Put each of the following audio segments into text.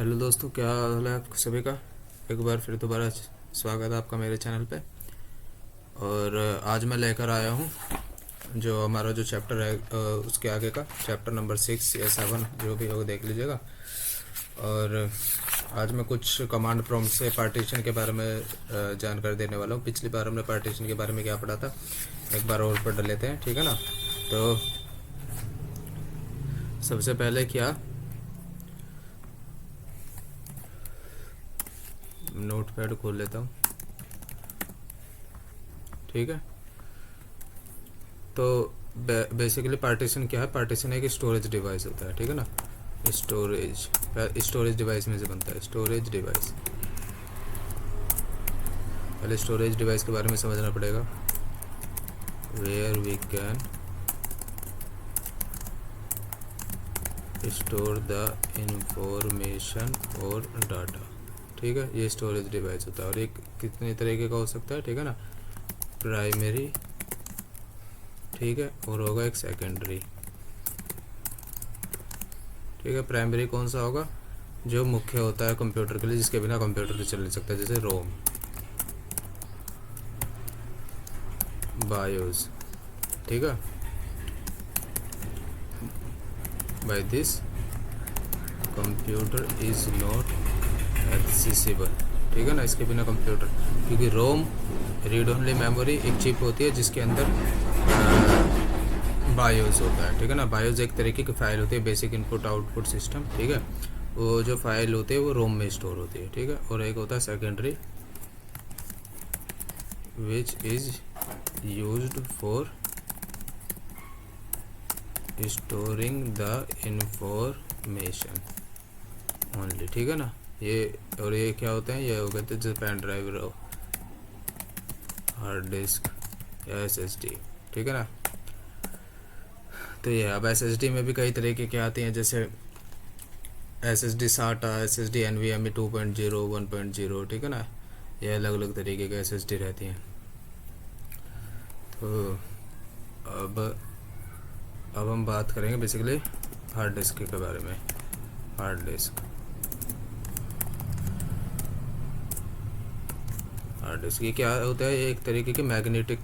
Hello दोस्तों, क्या हाल है आप सभी का। एक बार फिर दोबारा स्वागत है आपका मेरे चैनल पे। और आज मैं लेकर आया हूँ जो हमारा जो चैप्टर है उसके आगे का चैप्टर नंबर 6 या 7 जो भी होगा देख लीजिएगा। और आज मैं कुछ कमांड प्रॉम्प्ट से पार्टीशन के बारे में जानकारी देने वाला हूँ। पिछली बार हमने पार्टीशन के बारे में क्या पढ़ा था, एक बार और पढ़ लेते हैं, ठीक है ना। तो सबसे पहले क्या, नोटपैड खोल लेता हूँ, ठीक है। तो बेसिकली पार्टीशन क्या है, पार्टीशन एक स्टोरेज डिवाइस होता है, ठीक है ना। स्टोरेज डिवाइस में से बनता है स्टोरेज डिवाइस। पहले स्टोरेज डिवाइस के बारे में समझना पड़ेगा। Where we can store the information और डाटा, ठीक है। ये स्टोरेज डिवाइस होता है और एक कितने तरीके का हो सकता है, ठीक है ना। प्राइमरी, ठीक है, और होगा एक सेकेंडरी, ठीक है। प्राइमरी कौन सा होगा, जो मुख्य होता है कंप्यूटर के लिए, जिसके बिना कंप्यूटर चल नहीं सकता, जैसे रोम, बायोस, ठीक है। By this computer is not accessible, ठीक है ना, इसके बिना कंप्यूटर, क्योंकि रोम रीड ओनली मेमोरी एक चिप होती है जिसके अंदर बायोस होता है, ठीक है ना। बायोस एक तरीके की फाइल होती है, बेसिक इनपुट आउटपुट सिस्टम, ठीक है। वो जो फाइल होती है वो रोम में स्टोर होती है, ठीक है। और एक होता है secondary which is used for storing the information only, ठीक है ना। ये और ये क्या होते हैं, ये हो गए थे जैसे पेन ड्राइव, हार्ड डिस्क या SSD, ठीक है ना। तो ये अब SSD में भी कई तरीके के आती हैं, जैसे SSD SATA, SSD NVMe 2.0, 1.0, ठीक है ना। ये अलग अलग तरीके के SSD रहती हैं। तो अब हम बात करेंगे बेसिकली हार्ड डिस्क के बारे में। हार्ड डिस्क ये क्या होता है, ये एक तरीके की मैग्नेटिक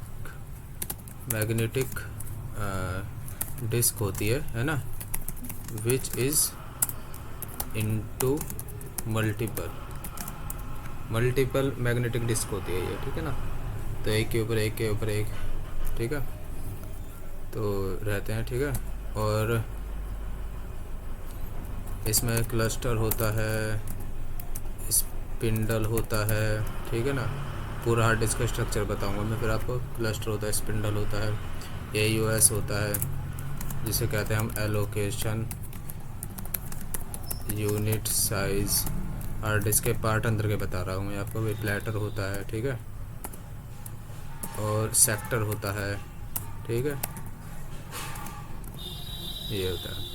डिस्क होती है ना, which is into multiple magnetic disk होती है ये, ठीक है ना। तो एक के ऊपर एक, ठीक है, तो रहते हैं, ठीक है। और इसमें क्लस्टर होता है, स्पिंडल होता है, ठीक है ना। पूरा हार्ड डिस्क का स्ट्रक्चर बताऊंगा मैं फिर आपको। क्लस्टर होता है, स्पिंडल होता है, AUS होता है, जिसे कहते हैं हम allocation unit size. Hard disk के पार्ट अंदर के बता रहा हूँ मैं आपको। भी प्लेटर होता है, ठीक है, और सेक्टर होता है, ठीक है, ये होता है।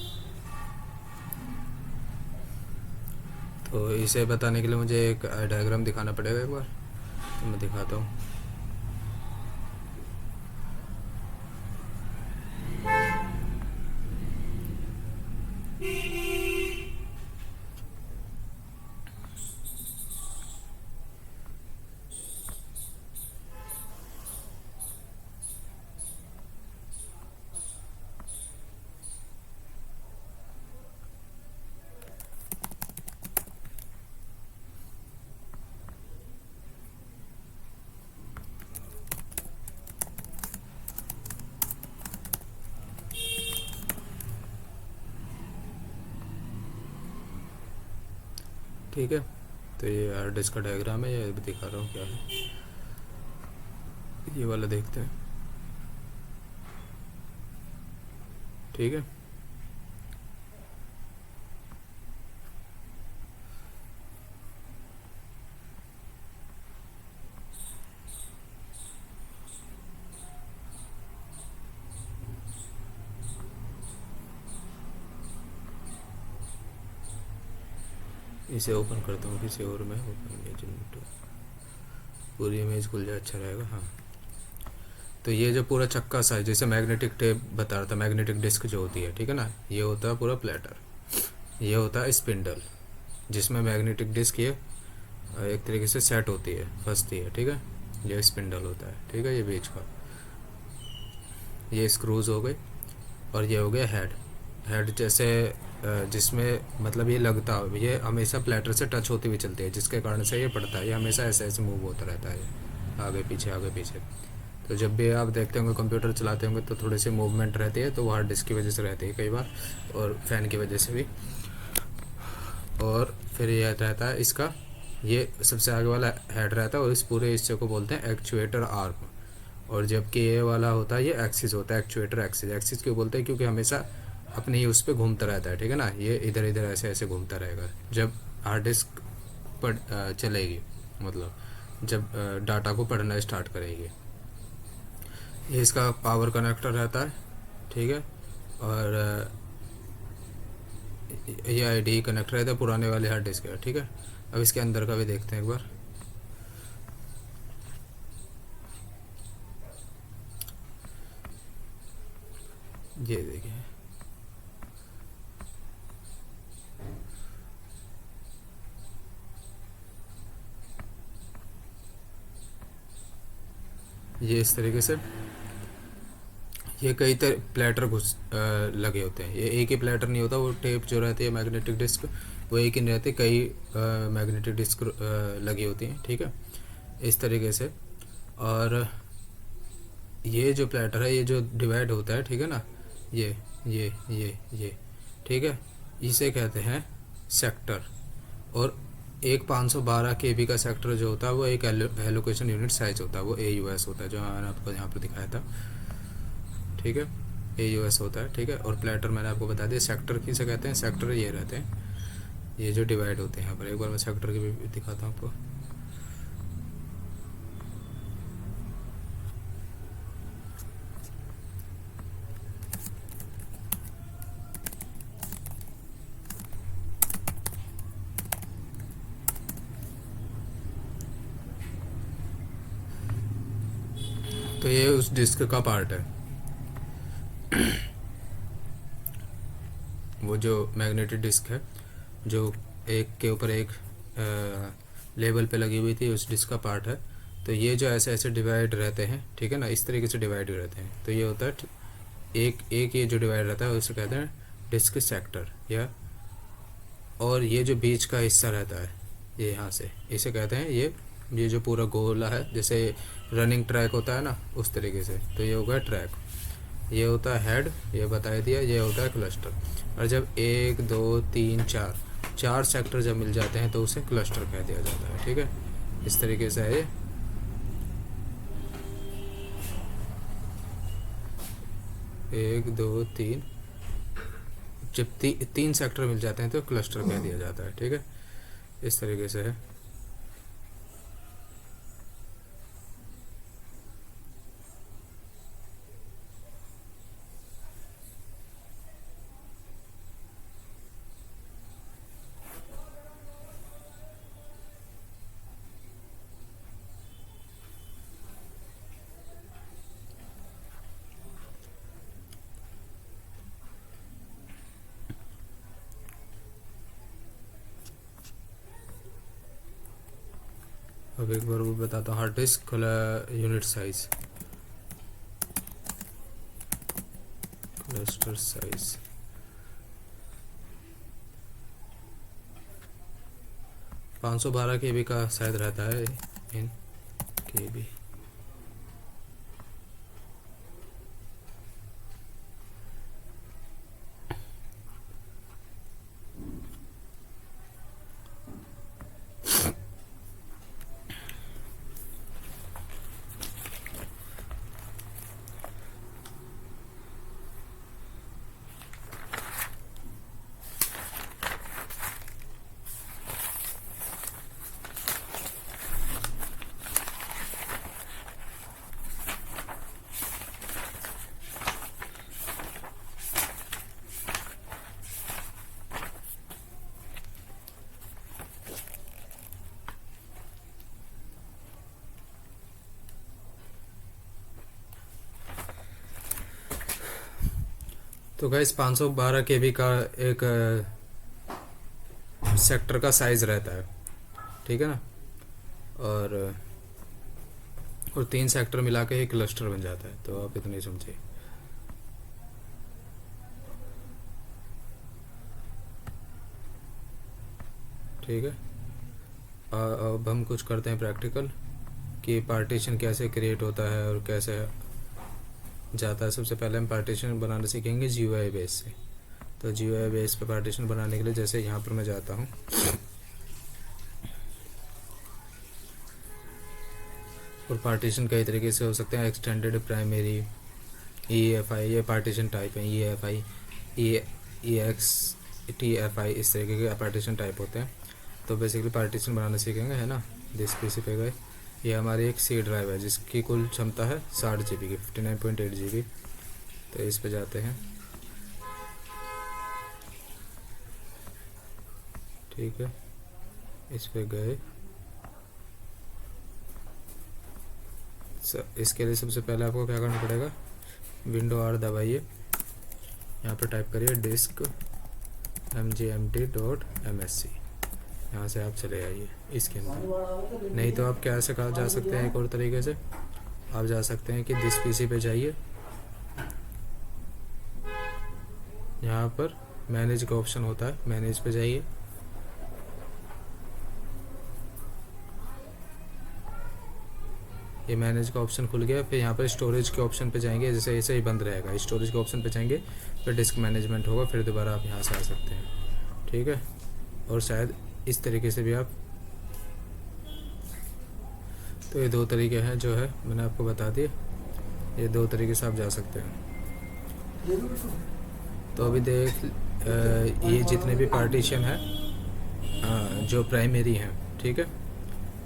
तो इसे बताने के लिए मुझे एक डायग्राम दिखाना पड़ेगा एक बार, तो मैं दिखाता हूँ। ठीक है, तो ये हार्ड डिस्क का डायग्राम है, ये दिखा रहा हूँ क्या है। ये वाला देखते हैं, ठीक है। इसे ओपन करता हूँ किसी और में, ओपन इमेज इनटू, पूरी इमेज खुल जाए, अच्छा रहेगा। हाँ, तो ये जो पूरा चक्का सा है, जैसे मैग्नेटिक टेप बता रहा था, मैग्नेटिक डिस्क जो होती है, ठीक है ना, ये होता है पूरा प्लेटर, ये होता है स्पिंडल, जिसमें मैग्नेटिक डिस्क ये एक तरीके से सेट होती है, फंसती है, ठीक है। ये स्पिंडल होता है, ठीक है, ये बीच का, ये स्क्रूज हो गए, और ये हो गया हेड। हेड जैसे जिसमें मतलब ये लगता है, ये हमेशा प्लेटर से टच होती हुई चलती है, जिसके कारण से ये पड़ता है, ये हमेशा ऐसे ऐसे मूव होता रहता है, आगे पीछे आगे पीछे। तो जब भी आप देखते होंगे कंप्यूटर चलाते होंगे तो थोड़ी सी मूवमेंट रहती है, तो वो हार्ड डिस्क की वजह से रहती है कई बार, और फैन की वजह से भी। और फिर ये रहता है इसका, ये सबसे आगे वाला हेड रहता है, और इस पूरे हिस्से को बोलते हैं एक्चुएटर आर्म। और जबकि ये वाला होता है, ये एक्सिस होता है, एक्चुएटर एक्सिस। एक्सिस क्यों बोलते हैं? क्योंकि हमेशा अपने ही उस पर घूमता रहता है, ठीक है ना, ये इधर इधर ऐसे ऐसे घूमता रहेगा जब हार्ड डिस्क पढ़ चलेगी, मतलब जब डाटा को पढ़ना स्टार्ट करेगी। ये इसका पावर कनेक्टर रहता है, ठीक है। और ये आईडी कनेक्टर रहता है पुराने वाले हार्ड डिस्क का, ठीक है। अब इसके अंदर का भी देखते हैं एक बार। ये देखिए, ये इस तरीके से ये कई तरह प्लेटर घुस लगे होते हैं। ये एक ही प्लेटर नहीं होता, वो टेप जो रहती है मैग्नेटिक डिस्क वो एक ही नहीं रहती, कई मैग्नेटिक डिस्क लगी होती हैं, ठीक है, इस तरीके से। और ये जो प्लेटर है, ये जो डिवाइड होता है, ठीक है ना, ये ठीक है, इसे कहते हैं सेक्टर। और एक 512 केबी का सेक्टर जो होता है वो एक एलोकेशन यूनिट साइज होता है, वो AUS होता है, जो मैंने आपको यहाँ पर दिखाया था, ठीक है, AUS होता है, ठीक है। और प्लेटर मैंने आपको बता दिया। सेक्टर किसे कहते हैं? सेक्टर ये रहते हैं, ये जो डिवाइड होते हैं यहाँ पर। एक बार मैं सेक्टर की भी दिखाता हूँ आपको। तो ये उस डिस्क का पार्ट है, वो जो मैग्नेटिक डिस्क है जो एक के ऊपर एक लेवल पे लगी हुई थी, उस डिस्क का पार्ट है। तो ये जो ऐसे ऐसे डिवाइड रहते हैं, ठीक है ना, इस तरीके से डिवाइड रहते हैं। तो ये होता है एक एक ये जो डिवाइड रहता है उसे कहते हैं डिस्क सेक्टर, या और ये जो बीच का हिस्सा रहता है, ये यहाँ से, इसे कहते हैं ये जो पूरा गोला है, जैसे रनिंग ट्रैक होता है ना, उस तरीके से। तो ये होगा ट्रैक, ये होता है हेड, ये बता दिया, ये होता है क्लस्टर। और जब 1 2 3 4 सेक्टर जब मिल जाते हैं तो उसे क्लस्टर कह दिया जाता है, ठीक है। इस तरीके से है ये। 1 2 3, जब 3 सेक्टर मिल जाते हैं तो क्लस्टर कह दिया जाता है, ठीक है। इस तरीके से है। अब एक बार वो बताता हूँ, hard disk unit size, cluster size 512 KB का शायद रहता है इन KB। तो गाइस 512 KB का एक सेक्टर का साइज़ रहता है, ठीक है ना। और 3 सेक्टर मिला के एक क्लस्टर बन जाता है। तो आप इतना ही समझिए। ठीक है। अब हम कुछ करते हैं प्रैक्टिकल कि पार्टीशन कैसे क्रिएट होता है और कैसे जाता है। सबसे पहले हम पार्टीशन बनाना सीखेंगे GUI बेस से। तो GUI बेस पे पार्टीशन बनाने के लिए जैसे यहाँ पर मैं जाता हूँ, और पार्टीशन कई तरीके से हो सकते हैं। एक्सटेंडेड, प्राइमरी, EFI, ये पार्टीशन टाइप है। EFI, EXTFI, इस तरीके के पार्टीशन टाइप होते हैं। तो बेसिकली पार्टीशन बनाना सीखेंगे, है ना। जिस पीसी पे गए, ये हमारी एक C ड्राइव है जिसकी कुल क्षमता है 60 GB की, 59.8 GB। तो इस पे जाते हैं, ठीक है। इस पे गए, इसके लिए सबसे पहले आपको क्या करना पड़ेगा, विंडो R दबाइए, यहाँ पर टाइप करिए disk mgmt.msc। यहाँ से आप चले आइए इसके अंदर। नहीं तो आप क्या से जा सकते हैं, एक और तरीके से आप जा सकते हैं कि दिस पीसी पे जाइए, यहाँ पर मैनेज का ऑप्शन होता है, मैनेज पे जाइए। ये मैनेज का ऑप्शन खुल गया। फिर यहाँ पर स्टोरेज के ऑप्शन पे जाएंगे, जैसे ऐसे ही बंद रहेगा। स्टोरेज के ऑप्शन पे जाएंगे, फिर डिस्क मैनेजमेंट होगा, फिर दोबारा आप यहाँ से आ सकते हैं, ठीक है। और शायद इस तरीके से भी आप, तो ये 2 तरीके हैं जो है मैंने आपको बता दिए। ये 2 तरीके से आप जा सकते हैं। तो अभी देख, ये जितने भी पार्टीशन है जो प्राइमरी हैं, ठीक है,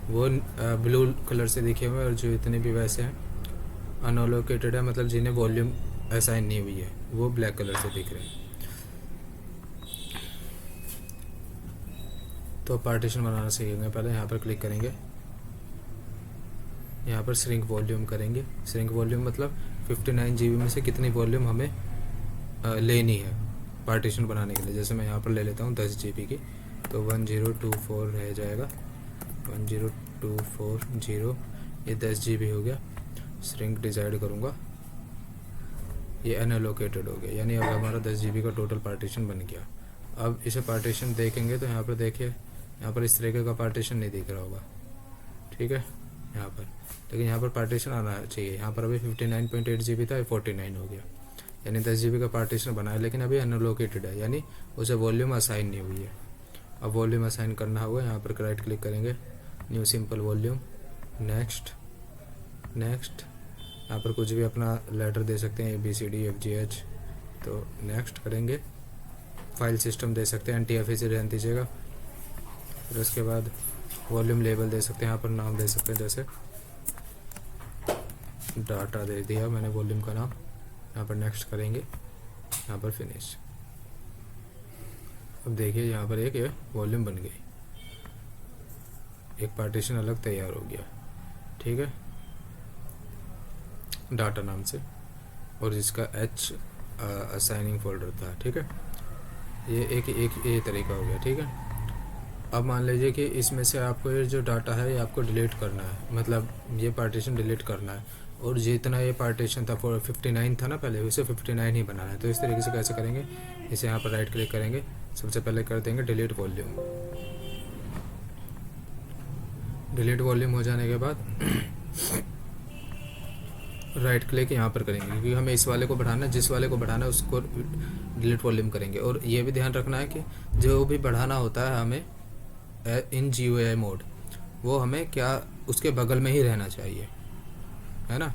वो ब्लू कलर से दिखे हुए हैं। और जो इतने भी वैसे हैं अनअलोकेटेड है, मतलब जिन्हें वॉल्यूम असाइन नहीं हुई है, वो ब्लैक कलर से दिख रहे हैं। तो पार्टीशन बनाना सीखेंगे। पहले यहाँ पर क्लिक करेंगे, यहाँ पर श्रिंक वॉल्यूम करेंगे। श्रिंक वॉल्यूम मतलब 59 GB में से कितनी वॉल्यूम हमें लेनी है पार्टीशन बनाने के लिए। जैसे मैं यहाँ पर ले लेता हूँ 10 GB की, तो 1024 रह जाएगा, 10240, ये 10 GB हो गया। श्रिंक डिसाइड करूँगा, ये अनअलोकेटेड हो गया, यानी अब हमारा 10 GB का टोटल पार्टीशन बन गया। अब इसे पार्टीशन देखेंगे तो यहाँ पर देखिए, यहाँ पर इस तरीके का पार्टीशन नहीं दिख रहा होगा, ठीक है, यहाँ पर। लेकिन यहाँ पर पार्टीशन आना चाहिए। यहाँ पर अभी 59.8 GB था, 49 हो गया, यानी 10 GB का पार्टीशन बनाया, लेकिन अभी अनअलोकेटेड है, यानी उसे वॉल्यूम असाइन नहीं हुई है। अब वॉल्यूम असाइन करना होगा, यहाँ पर राइट क्लिक करेंगे, new simple volume, next, next. यहाँ पर कुछ भी अपना लेटर दे सकते हैं, ABCDFGH, तो नेक्स्ट करेंगे। फाइल सिस्टम दे सकते हैं, NTFE से रहने दीजिएगा। फिर उसके बाद वॉल्यूम लेवल दे सकते हैं, यहाँ पर नाम दे सकते हैं, जैसे डाटा दे दिया मैंने वॉल्यूम का नाम। यहाँ पर नेक्स्ट करेंगे, यहाँ पर फिनिश। अब देखिए यहाँ पर एक वॉल्यूम बन गई, एक पार्टीशन अलग तैयार हो गया, ठीक है, डाटा नाम से, और जिसका H असाइनिंग फोल्डर था, ठीक है। ये एक तरीका हो गया, ठीक है। अब मान लीजिए कि इसमें से आपको ये जो डाटा है ये आपको डिलीट करना है, मतलब ये पार्टीशन डिलीट करना है, और जितना ये पार्टीशन था 59 था ना पहले, उसे 59 ही बनाना है। तो इस तरीके से कैसे करेंगे, इसे यहाँ पर राइट क्लिक करेंगे, सबसे पहले कर देंगे डिलीट वॉल्यूम। डिलीट वॉल्यूम हो जाने के बाद राइट क्लिक यहाँ पर करेंगे, क्योंकि हमें इस वाले को बढ़ाना है, जिस वाले को बढ़ाना है उसको डिलीट वॉल्यूम करेंगे। और ये भी ध्यान रखना है कि जो भी बढ़ाना होता है हमें इन GUI मोड, वो हमें क्या उसके बगल में ही रहना चाहिए, है ना।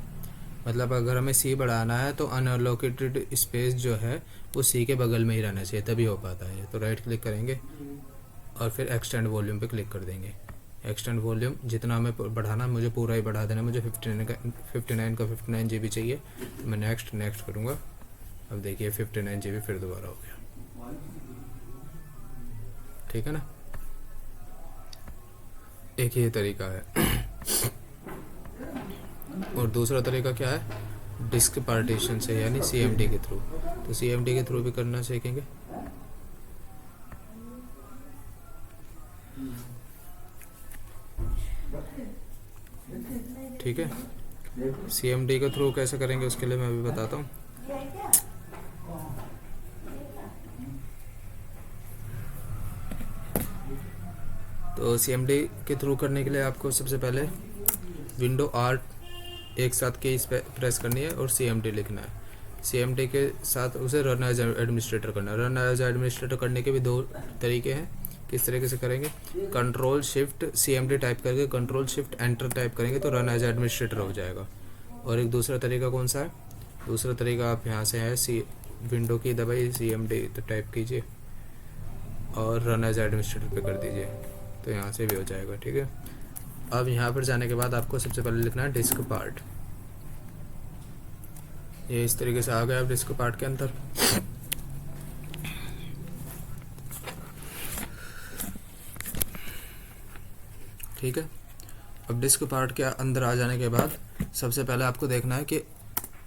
मतलब अगर हमें C बढ़ाना है तो अनअलोकेटेड स्पेस जो है वो C के बगल में ही रहना चाहिए, तभी हो पाता है। तो राइट क्लिक करेंगे और फिर एक्सटेंड वॉल्यूम पे क्लिक कर देंगे। एक्सटेंड वॉल्यूम जितना हमें बढ़ाना, मुझे पूरा ही बढ़ा देना, मुझे 59 का 59 GB चाहिए, तो मैं नेक्स्ट करूँगा। अब देखिए 59 GB फिर दोबारा हो गया, ठीक है ना। एक ये तरीका है। और दूसरा तरीका क्या है, डिस्क पार्टीशन से, यानी CMD के थ्रू। तो CMD के थ्रू भी करना सीखेंगे। ठीक है। CMD के थ्रू कैसे करेंगे उसके लिए मैं अभी बताता हूँ। तो CMD के थ्रू करने के लिए आपको सबसे पहले विंडो R एक साथ की प्रेस करनी है और CMD लिखना है। CMD के साथ उसे रन एज एडमिनिस्ट्रेटर करना है। रन एज एडमिनिस्ट्रेटर करने के भी दो तरीके हैं। किस तरीके से करेंगे, कंट्रोल शिफ्ट CMD टाइप करके कंट्रोल शिफ्ट एंटर टाइप करेंगे तो रन एज एडमिनिस्ट्रेटर हो जाएगा। और एक दूसरा तरीका कौन सा है, दूसरा तरीका आप यहाँ से है विंडो की दबाई CMD तो टाइप कीजिए और रन एज एडमिनिस्ट्रेटर पे कर दीजिए तो यहाँ से भी हो जाएगा। ठीक है। अब यहाँ पर जाने के बाद आपको सबसे पहले लिखना है डिस्क पार्ट। ये इस तरीके से आ गया अब डिस्क पार्ट के अंदर। ठीक है। अब डिस्क पार्ट के अंदर आ जाने के बाद सबसे पहले आपको देखना है कि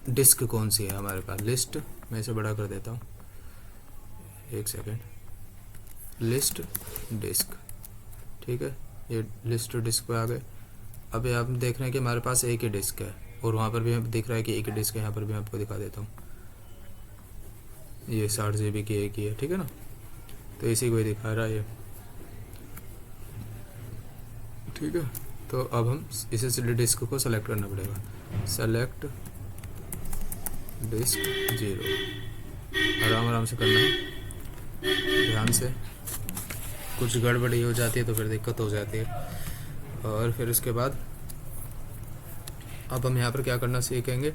डिस्क कौन सी है हमारे पास। लिस्ट मैं इसे बड़ा कर देता हूँ, एक सेकेंड। लिस्ट डिस्क, ठीक है। ये लिस्ट डिस्क पे आ गए। अब आप देख रहे हैं कि हमारे पास एक ही डिस्क है और वहाँ पर भी दिख रहा है कि एक ही डिस्क है। यहाँ पर भी मैं आपको दिखा देता हूँ, ये 60 GB की एक ही है, ठीक है ना। तो इसी को ही दिखा रहा है ये, ठीक है। तो अब हम इसे डिस्क को सेलेक्ट करना पड़ेगा। सेलेक्ट डिस्क 0, आराम से करना है, ध्यान से। कुछ गड़बड़ी हो जाती है तो फिर दिक्कत हो जाती है। और फिर उसके बाद अब हम यहाँ पर क्या करना सीखेंगे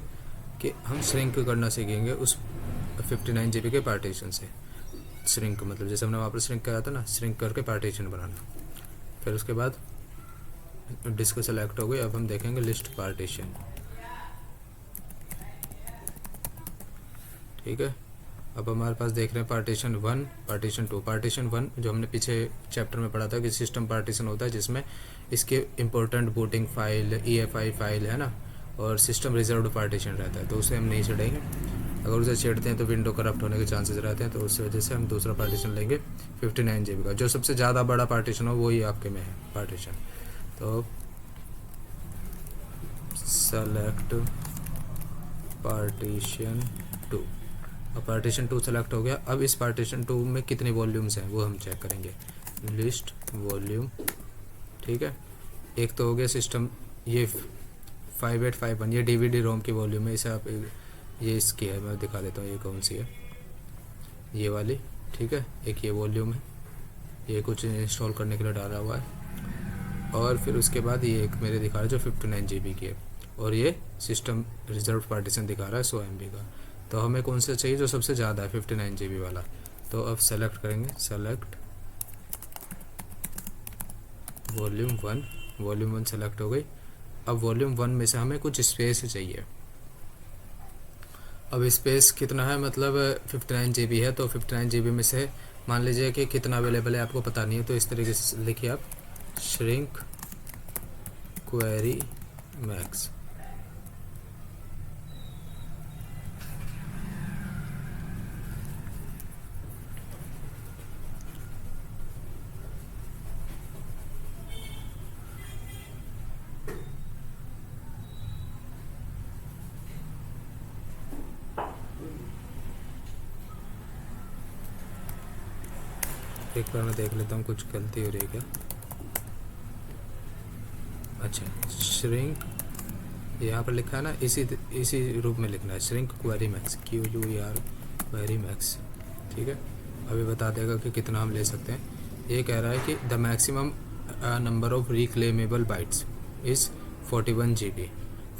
कि हम श्रिंक करना सीखेंगे उस 59 GB के पार्टीशन से। श्रिंक मतलब जैसे हमने वहाँ पर श्रिंक करा था ना, श्रिंक करके पार्टीशन बनाना। फिर उसके बाद डिस्क सेलेक्ट हो गई। अब हम देखेंगे लिस्ट पार्टीशन, ठीक है। अब हमारे पास देख रहे हैं पार्टीशन 1, पार्टीशन 2। पार्टीशन 1 जो हमने पीछे चैप्टर में पढ़ा था कि सिस्टम पार्टीशन होता है जिसमें इसके important booting file, EFI file है ना, और सिस्टम रिजर्व्ड पार्टीशन रहता है, तो उसे हम नहीं छेड़ेंगे। अगर उसे छेड़ते हैं तो विंडो करप्ट होने के चांसेस रहते हैं, तो उस वजह से हम दूसरा पार्टीशन लेंगे 59 GB का। जो सबसे ज़्यादा बड़ा पार्टीशन हो वही आपके में है पार्टीशन। तो सेलेक्ट पार्टीशन 2। अब पार्टीशन 2 सेलेक्ट हो गया। अब इस पार्टीशन 2 में कितने वॉल्यूम्स हैं वो हम चेक करेंगे। लिस्ट वॉल्यूम, ठीक है। एक तो हो गया सिस्टम, ये 5851, ये DVD रोम की वॉल्यूम है। इसे आप ये इसकी है, मैं दिखा देता हूँ ये कौन सी है, ये वाली, ठीक है। एक ये वॉल्यूम है, ये कुछ इंस्टॉल करने के लिए डाला हुआ है। और फिर उसके बाद ये एक मेरे दिखा रहा है जो 59 GB की है, और ये सिस्टम रिजर्व पार्टीशन दिखा रहा है 100 MB का। तो हमें कौन सा चाहिए, जो सबसे ज़्यादा है 59 GB वाला। तो अब सेलेक्ट करेंगे, सेलेक्ट वॉल्यूम 1। वॉल्यूम 1 सेलेक्ट हो गई। अब वॉल्यूम 1 में से हमें कुछ स्पेस चाहिए। अब स्पेस कितना है, मतलब 59 GB है, तो 59 GB में से मान लीजिए कि कितना अवेलेबल है आपको पता नहीं है, तो इस तरीके से लिखिए आप श्रिंक क्वेरी मैक्स। एक बार मैं देख लेता हूँ कुछ गलती हो रही है क्या। अच्छा, श्रिंक यहाँ पर लिखा है ना, इसी रूप में लिखना है, shrink query max, QUER query max, ठीक है। अभी बता देगा कि कितना हम ले सकते हैं। ये कह रहा है कि the maximum number of reclaimable bytes is 41 GB।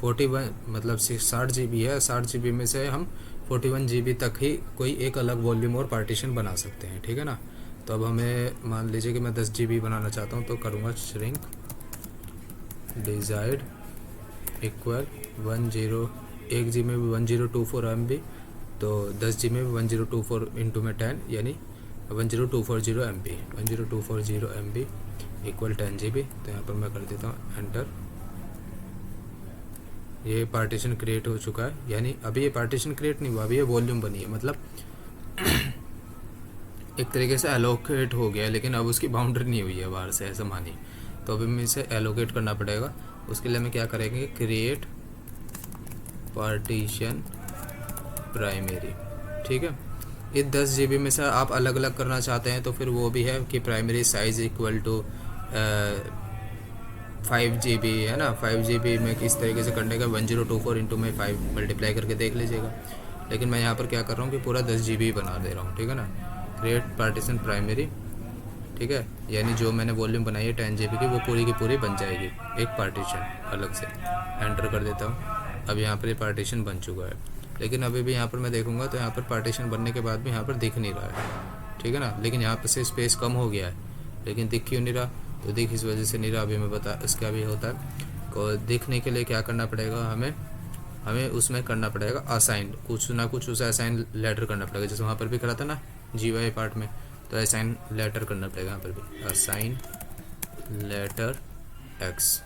41 मतलब 60 GB है, 60 GB में से हम 41 GB तक ही कोई एक अलग वॉल्यूम और पार्टीशन बना सकते हैं, ठीक है ना। तो अब हमें मान लीजिए कि मैं 10 GB बनाना चाहता हूँ, तो करूँगा श्रिंक डिजायर्ड इक्वल 1 GB में भी 1024 MB, तो 10 GB में भी 1024 इंटू में 10 यानी 10240 MB। 10240 MB equal 10 GB। तो यहाँ पर मैं कर देता हूँ एंटर। ये पार्टीशन क्रिएट हो चुका है, यानी अभी ये पार्टीशन क्रिएट नहीं हुआ, अभी ये वॉल्यूम बनी है, मतलब एक तरीके से एलोकेट हो गया है, लेकिन अब उसकी बाउंड्री नहीं हुई है बाहर से, ऐसा मानिए। तो अभी हमें इसे एलोकेट करना पड़ेगा। उसके लिए हमें क्या करेंगे, क्रिएट पार्टीशन प्राइमरी। ठीक है, इस 10 GB में से आप अलग अलग करना चाहते हैं तो फिर वो भी है कि primary size equal to 5 GB है ना। 5 GB में किस तरीके से करने का, 1024 इंटू में 5 मल्टीप्लाई करके देख लीजिएगा। लेकिन मैं यहाँ पर क्या कर रहा हूँ कि पूरा 10 GB बना दे रहा हूँ। ठीक है ना, क्रिएट पार्टीशन प्राइमरी। ठीक है, यानी जो मैंने वॉल्यूम बनाई है 10 GB की वो पूरी की पूरी बन जाएगी एक पार्टीशन अलग से। एंटर कर देता हूँ। अब यहाँ पर ये पार्टीशन बन चुका है, लेकिन अभी भी यहाँ पर मैं देखूँगा तो यहाँ पर पार्टीशन बनने के बाद भी यहाँ पर दिख नहीं रहा है। ठीक है ना, लेकिन यहाँ पर से स्पेस कम हो गया है, लेकिन दिख क्यों नहीं रहा, तो दिख इस वजह से नहीं रहा। अभी मैं बता इसका भी होता है। और दिखने के लिए क्या करना पड़ेगा, हमें उसमें करना पड़ेगा असाइन, कुछ ना कुछ उसे असाइन लेटर करना पड़ेगा। जैसे वहाँ पर भी करा था ना GUI पार्ट में, तो असाइन लेटर करना पड़ेगा यहाँ पर भी, असाइन लेटर X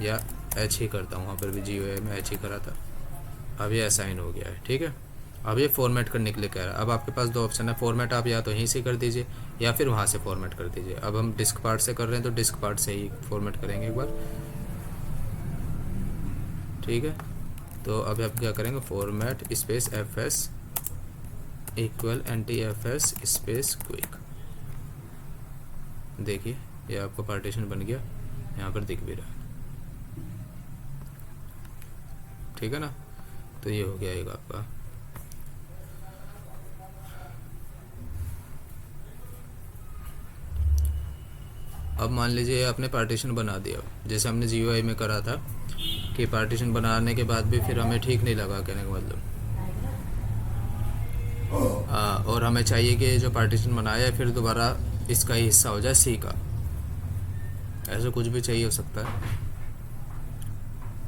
या H ही करता हूँ। वहाँ पर भी GUI में H ही करा था। अब ये असाइन हो गया है। ठीक है, अब ये फॉर्मेट करने के लिए कह रहा है। अब आपके पास दो ऑप्शन है, फॉर्मेट आप या तो यहीं से कर दीजिए या फिर वहाँ से फॉर्मेट कर दीजिए। अब हम डिस्क पार्ट से कर रहे हैं तो डिस्क पार्ट से ही फॉर्मेट करेंगे एक बार। ठीक है, तो अब आप क्या करेंगे, format space FS equal NTFS space quick. देखिए ये आपका पार्टीशन बन गया, यहाँ पर दिख भी रहा है। ठीक है ना, तो ये हो गया एक आपका। अब मान लीजिए आपने पार्टीशन बना दिया, जैसे हमने GUI में करा था कि पार्टीशन बनाने के बाद भी फिर हमें ठीक नहीं लगा, कहने का मतलब। और हमें चाहिए कि जो पार्टीशन बनाया है फिर दोबारा इसका ही हिस्सा हो जाए C का, ऐसा कुछ भी चाहिए हो सकता है।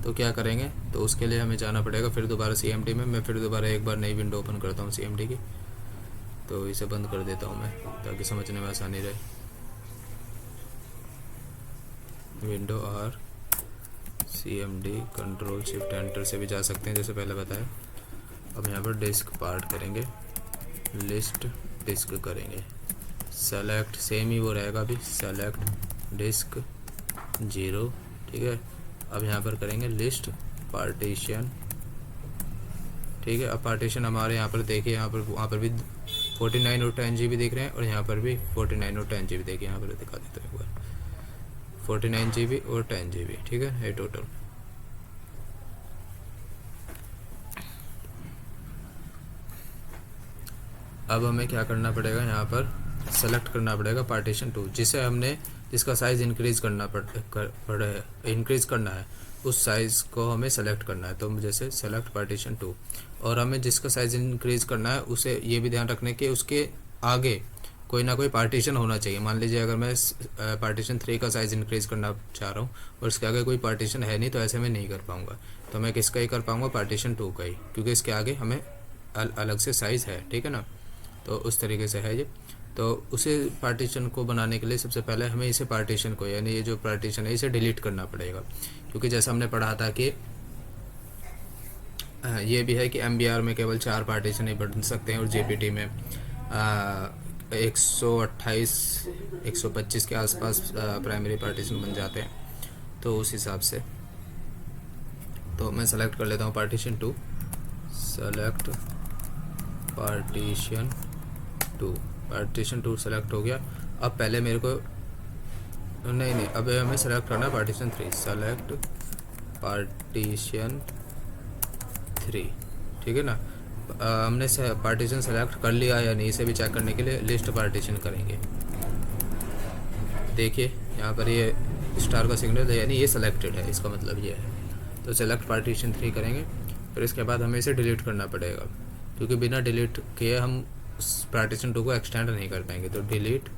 तो क्या करेंगे, तो उसके लिए हमें जाना पड़ेगा फिर दोबारा CMD में। मैं फिर दोबारा एक बार नई विंडो ओपन करता हूँ CMD की, तो इसे बंद कर देता हूँ मैं ताकि समझने में आसानी रहे। Window R CMD control shift enter से भी जा सकते हैं जैसे पहले बताया। अब यहाँ पर डिस्क पार्ट करेंगे, लिस्ट डिस्क करेंगे, सेलेक्ट सेम ही वो रहेगा अभी, सेलेक्ट डिस्क 0। ठीक है, अब यहाँ पर करेंगे लिस्ट पार्टीशन। ठीक है, अब पार्टीशन हमारे यहाँ पर देखिए, यहाँ पर वहाँ पर भी 49 और 10 GB दिख रहे हैं और यहाँ पर भी 49 और 10 GB देखिए, यहाँ पर दिखा देता हूँ एक बार, 49 GB और 10 GB। ठीक है, ये टोटल। अब हमें क्या करना पड़ेगा, यहाँ पर सेलेक्ट करना पड़ेगा पार्टीशन 2, जिसका साइज़ इंक्रीज़ करना है उस साइज़ को हमें सेलेक्ट करना है। तो जैसे सेलेक्ट पार्टीशन 2, और हमें जिसका साइज़ इंक्रीज़ करना है उसे ये भी ध्यान रखने के उसके आगे कोई ना कोई पार्टीशन होना चाहिए। मान लीजिए अगर मैं पार्टीशन 3 का साइज़ इंक्रीज़ करना चाह रहा हूँ और इसके आगे कोई पार्टीशन है नहीं, तो ऐसे में नहीं कर पाऊँगा। तो मैं किसका ही कर पाऊँगा, पार्टीशन 2 का ही, क्योंकि इसके आगे हमें अलग से साइज़ है। ठीक है ना, तो उस तरीके से है ये। तो उसे पार्टीशन को बनाने के लिए सबसे पहले हमें इसे पार्टीशन को, यानी ये जो पार्टीशन है इसे डिलीट करना पड़ेगा, क्योंकि जैसा हमने पढ़ा था कि ये भी है कि MBR में केवल 4 पार्टीशन ही बन सकते हैं और JPT में 128 125 के आसपास प्राइमरी पार्टीशन बन जाते हैं। तो उस हिसाब से तो मैं सेलेक्ट कर लेता हूँ partition 2, select partition 2। Partition 2 select हो गया। अब पहले मेरे को नहीं अब हमें सेलेक्ट करना है पार्टीशन 3, सेलेक्ट पार्टीशन 3। ठीक है ना, हमने पार्टीशन सेलेक्ट कर लिया या नहीं इसे भी चेक करने के लिए लिस्ट पार्टीशन करेंगे। देखिए यहाँ पर ये स्टार का सिग्नल है, यानी ये सेलेक्टेड है, इसका मतलब ये है। तो सेलेक्ट पार्टीशन 3 करेंगे, फिर इसके बाद हमें इसे डिलीट करना पड़ेगा, क्योंकि बिना डिलीट किए हम पार्टीशन 2 को एक्सटेंड नहीं कर पाएंगे। तो डिलीट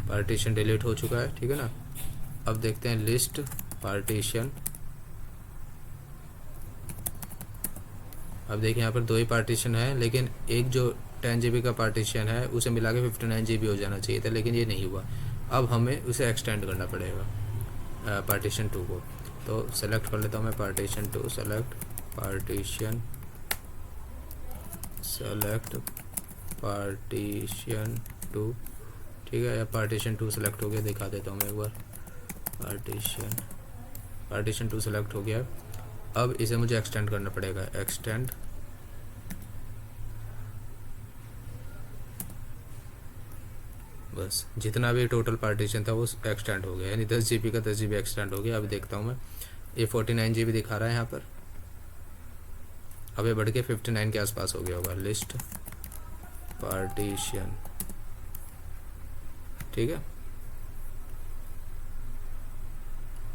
पार्टीशन डिलीट हो चुका है। ठीक है ना, अब देखते हैं लिस्ट पार्टीशन। अब देखिए यहाँ पर 2 ही पार्टीशन है, लेकिन एक जो 10 GB का पार्टीशन है उसे मिला के 59 GB हो जाना चाहिए था, लेकिन ये नहीं हुआ। अब हमें उसे एक्सटेंड करना पड़ेगा पार्टीशन 2 को। तो सेलेक्ट कर लेता हूँ मैं पार्टीशन 2, सेलेक्ट पार्टीशन 2। ठीक है, या पार्टीशन 2 सेलेक्ट हो गया, दिखा देता हूँ मैं एक बार। पार्टीशन 2 सेलेक्ट हो गया। अब इसे मुझे एक्सटेंड करना पड़ेगा, एक्सटेंड, बस जितना भी टोटल पार्टीशन था वो एक्सटेंड हो गया, यानी 10 GB का 10 GB एक्सटेंड हो गया। अब देखता हूँ मैं, ये 49 GB दिखा रहा है यहाँ पर, अब ये बढ़ के 59 के आसपास हो गया होगा। लिस्ट पार्टीशन, ठीक है,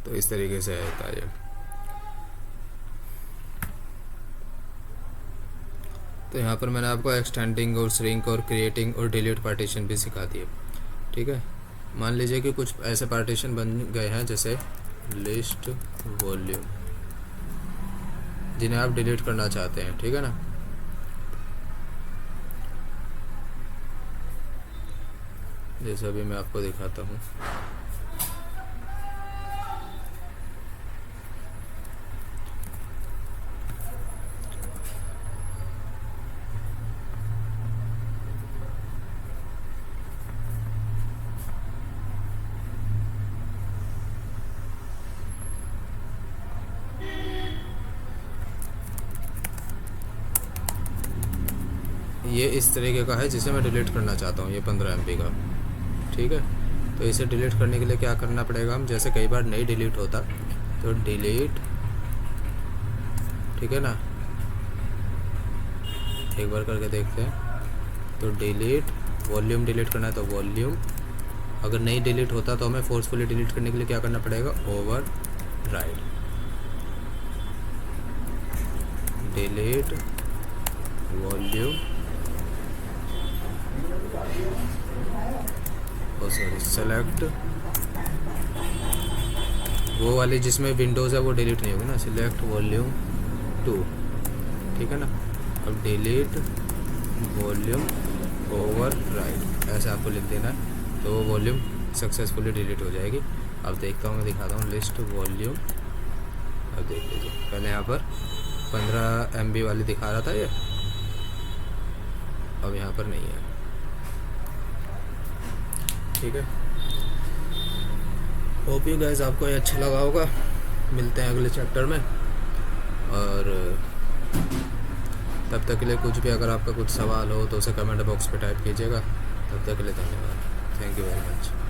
तो इस तरीके से आता है ये। तो यहाँ पर मैंने आपको एक्सटेंडिंग और श्रिंक और क्रिएटिंग और डिलीट पार्टीशन भी सिखा दिए, ठीक है। मान लीजिए कि कुछ ऐसे पार्टीशन बन गए हैं जैसे लिस्ट वॉल्यूम, जिन्हें आप डिलीट करना चाहते हैं, ठीक है ना। जैसे अभी मैं आपको दिखाता हूँ, ये इस तरीके का है जिसे मैं डिलीट करना चाहता हूँ, ये 15 MB का, ठीक है। तो इसे डिलीट करने के लिए क्या करना पड़ेगा, हम जैसे कई बार नहीं डिलीट होता तो डिलीट, ठीक है ना, एक बार करके देखते हैं। तो डिलीट वॉल्यूम डिलीट करना है तो वॉल्यूम, अगर नहीं डिलीट होता तो हमें फोर्सफुली डिलीट करने के लिए क्या करना पड़ेगा, over ride, delete volume, sorry select, वो वाली जिसमें विंडोज़ है वो डिलीट नहीं होगी ना, सिलेक्ट वॉल्यूम 2, ठीक है ना। अब डिलीट वॉल्यूम ओवर राइट, ऐसे आपको लिख देना है, तो वो वॉल्यूम सक्सेसफुली डिलीट हो जाएगी। अब देखता हूँ, मैं दिखाता हूँ लिस्ट वॉल्यूम। अब देख लीजिए, पहले यहाँ पर 15 MB वाली दिखा रहा था ये, अब यहाँ पर नहीं है, ठीक है। होप यू गाइस आपको ये अच्छा लगा होगा। मिलते हैं अगले चैप्टर में, और तब तक के लिए कुछ भी अगर आपका कुछ सवाल हो तो उसे कमेंट बॉक्स पे टाइप कीजिएगा। तब तक के लिए धन्यवाद, थैंक यू वेरी मच।